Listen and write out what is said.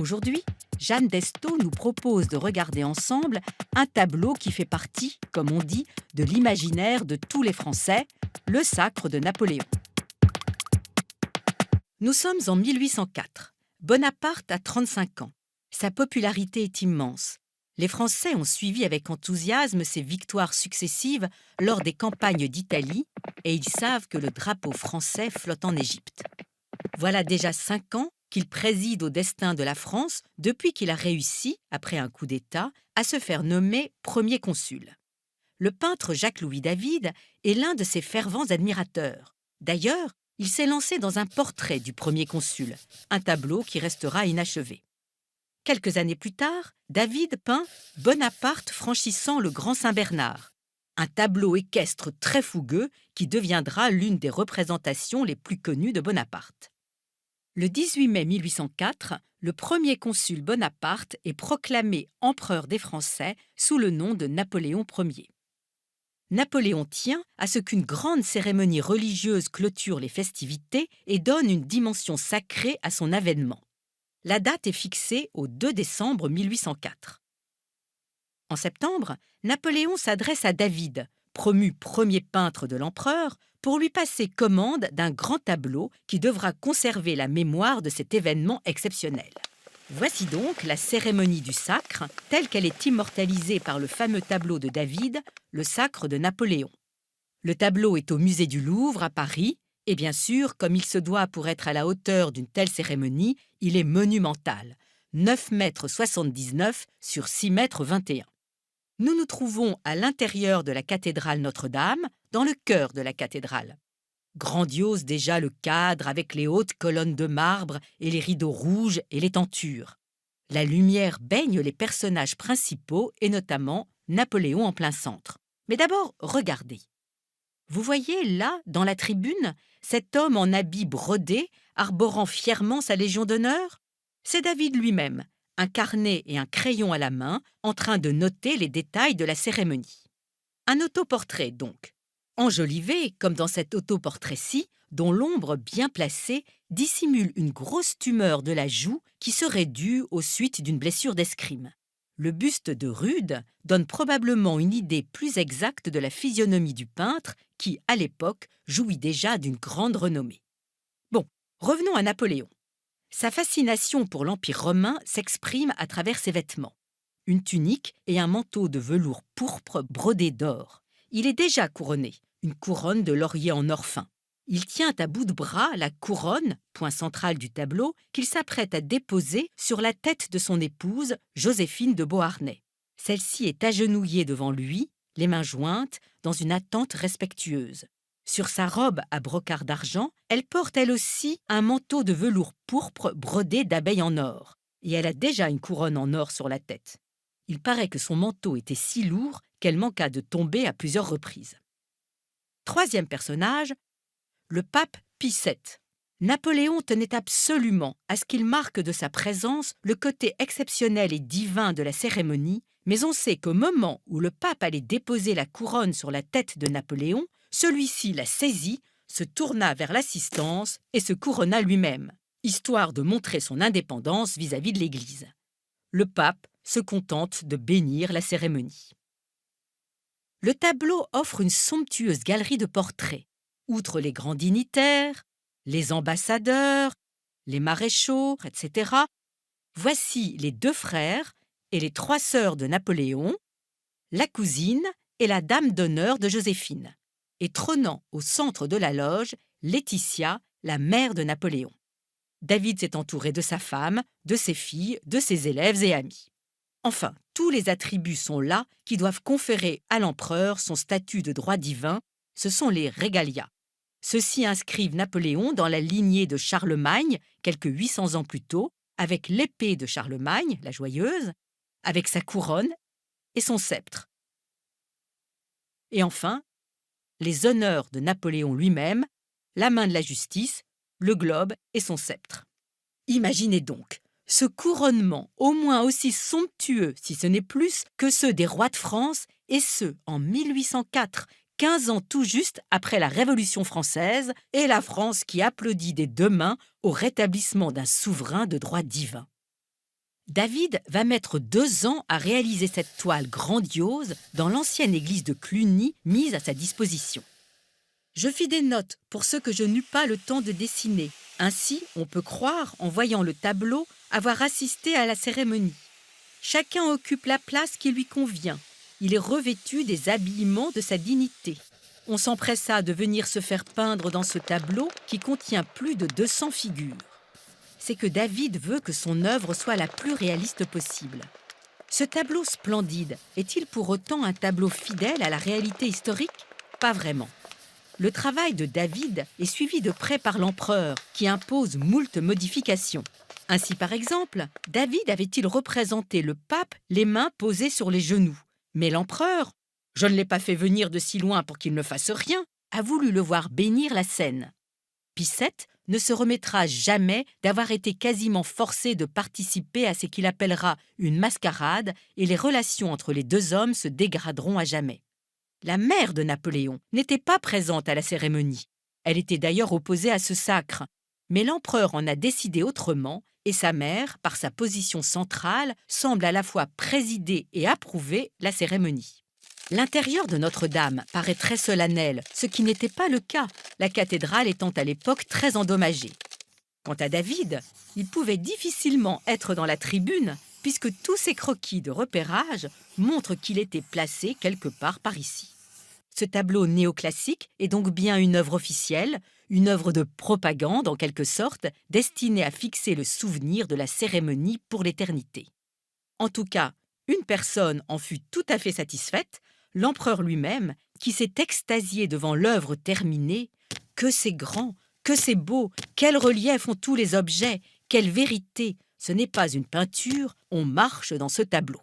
Aujourd'hui, Jeanne Desto nous propose de regarder ensemble un tableau qui fait partie, comme on dit, de l'imaginaire de tous les Français, le Sacre de Napoléon. Nous sommes en 1804. Bonaparte a 35 ans. Sa popularité est immense. Les Français ont suivi avec enthousiasme ses victoires successives lors des campagnes d'Italie et ils savent que le drapeau français flotte en Égypte. Voilà déjà 5 ans qu'il préside au destin de la France depuis qu'il a réussi, après un coup d'État, à se faire nommer premier consul. Le peintre Jacques-Louis David est l'un de ses fervents admirateurs. D'ailleurs, il s'est lancé dans un portrait du premier consul, un tableau qui restera inachevé. Quelques années plus tard, David peint Bonaparte franchissant le Grand Saint-Bernard, un tableau équestre très fougueux qui deviendra l'une des représentations les plus connues de Bonaparte. Le 18 mai 1804, le premier consul Bonaparte est proclamé empereur des Français sous le nom de Napoléon Ier. Napoléon tient à ce qu'une grande cérémonie religieuse clôture les festivités et donne une dimension sacrée à son avènement. La date est fixée au 2 décembre 1804. En septembre, Napoléon s'adresse à David, promu premier peintre de l'empereur, pour lui passer commande d'un grand tableau qui devra conserver la mémoire de cet événement exceptionnel. Voici donc la cérémonie du sacre, telle qu'elle est immortalisée par le fameux tableau de David, le Sacre de Napoléon. Le tableau est au musée du Louvre à Paris, et bien sûr, comme il se doit pour être à la hauteur d'une telle cérémonie, il est monumental, 9,79 m sur 6,21 m. Nous nous trouvons à l'intérieur de la cathédrale Notre-Dame, dans le cœur de la cathédrale. Grandiose déjà le cadre avec les hautes colonnes de marbre et les rideaux rouges et les tentures. La lumière baigne les personnages principaux et notamment Napoléon en plein centre. Mais d'abord, regardez. Vous voyez là, dans la tribune, cet homme en habit brodé, arborant fièrement sa Légion d'honneur? C'est David lui-même, un carnet et un crayon à la main, en train de noter les détails de la cérémonie. Un autoportrait donc, enjolivé comme dans cet autoportrait-ci, dont l'ombre bien placée dissimule une grosse tumeur de la joue qui serait due aux suites d'une blessure d'escrime. Le buste de Rude donne probablement une idée plus exacte de la physionomie du peintre qui, à l'époque, jouit déjà d'une grande renommée. Bon, revenons à Napoléon. Sa fascination pour l'Empire romain s'exprime à travers ses vêtements. Une tunique et un manteau de velours pourpre brodé d'or. Il est déjà couronné, une couronne de laurier en or fin. Il tient à bout de bras la couronne, point central du tableau, qu'il s'apprête à déposer sur la tête de son épouse, Joséphine de Beauharnais. Celle-ci est agenouillée devant lui, les mains jointes, dans une attente respectueuse. Sur sa robe à brocart d'argent, elle porte elle aussi un manteau de velours pourpre brodé d'abeilles en or, et elle a déjà une couronne en or sur la tête. Il paraît que son manteau était si lourd qu'elle manqua de tomber à plusieurs reprises. Troisième personnage, le pape Pie VII. Napoléon tenait absolument à ce qu'il marque de sa présence le côté exceptionnel et divin de la cérémonie, mais on sait qu'au moment où le pape allait déposer la couronne sur la tête de Napoléon, celui-ci la saisit, se tourna vers l'assistance et se couronna lui-même, histoire de montrer son indépendance vis-à-vis de l'Église. Le pape se contente de bénir la cérémonie. Le tableau offre une somptueuse galerie de portraits. Outre les grands dignitaires, les ambassadeurs, les maréchaux, etc., voici les 2 frères et les 3 sœurs de Napoléon, la cousine et la dame d'honneur de Joséphine, et trônant au centre de la loge, Laetitia, la mère de Napoléon. David s'est entouré de sa femme, de ses filles, de ses élèves et amis. Enfin, tous les attributs sont là qui doivent conférer à l'empereur son statut de droit divin, ce sont les regalia. Ceux-ci inscrivent Napoléon dans la lignée de Charlemagne, quelques 800 ans plus tôt, avec l'épée de Charlemagne, la joyeuse, avec sa couronne et son sceptre. Et enfin, les honneurs de Napoléon lui-même, la main de la justice, le globe et son sceptre. Imaginez donc, ce couronnement au moins aussi somptueux, si ce n'est plus, que ceux des rois de France, et ce, en 1804, 15 ans tout juste après la Révolution française, et la France qui applaudit des 2 mains au rétablissement d'un souverain de droit divin. David va mettre 2 ans à réaliser cette toile grandiose dans l'ancienne église de Cluny mise à sa disposition. Je fis des notes pour ceux que je n'eus pas le temps de dessiner. Ainsi, on peut croire, en voyant le tableau, avoir assisté à la cérémonie. Chacun occupe la place qui lui convient. Il est revêtu des habillements de sa dignité. On s'empressa de venir se faire peindre dans ce tableau qui contient plus de 200 figures. C'est que David veut que son œuvre soit la plus réaliste possible. Ce tableau splendide est-il pour autant un tableau fidèle à la réalité historique? Pas vraiment. Le travail de David est suivi de près par l'empereur, qui impose moult modifications. Ainsi, par exemple, David avait-il représenté le pape les mains posées sur les genoux. Mais l'empereur, je ne l'ai pas fait venir de si loin pour qu'il ne fasse rien, a voulu le voir bénir la scène. Pie VII ne se remettra jamais d'avoir été quasiment forcé de participer à ce qu'il appellera une mascarade et les relations entre les 2 hommes se dégraderont à jamais. La mère de Napoléon n'était pas présente à la cérémonie. Elle était d'ailleurs opposée à ce sacre. Mais l'empereur en a décidé autrement et sa mère, par sa position centrale, semble à la fois présider et approuver la cérémonie. L'intérieur de Notre-Dame paraît très solennel, ce qui n'était pas le cas, la cathédrale étant à l'époque très endommagée. Quant à David, il pouvait difficilement être dans la tribune puisque tous ses croquis de repérage montrent qu'il était placé quelque part par ici. Ce tableau néoclassique est donc bien une œuvre officielle, une œuvre de propagande en quelque sorte, destinée à fixer le souvenir de la cérémonie pour l'éternité. En tout cas, une personne en fut tout à fait satisfaite, l'empereur lui-même, qui s'est extasié devant l'œuvre terminée. Que c'est grand, que c'est beau, quel relief ont tous les objets, quelle vérité! Ce n'est pas une peinture, on marche dans ce tableau.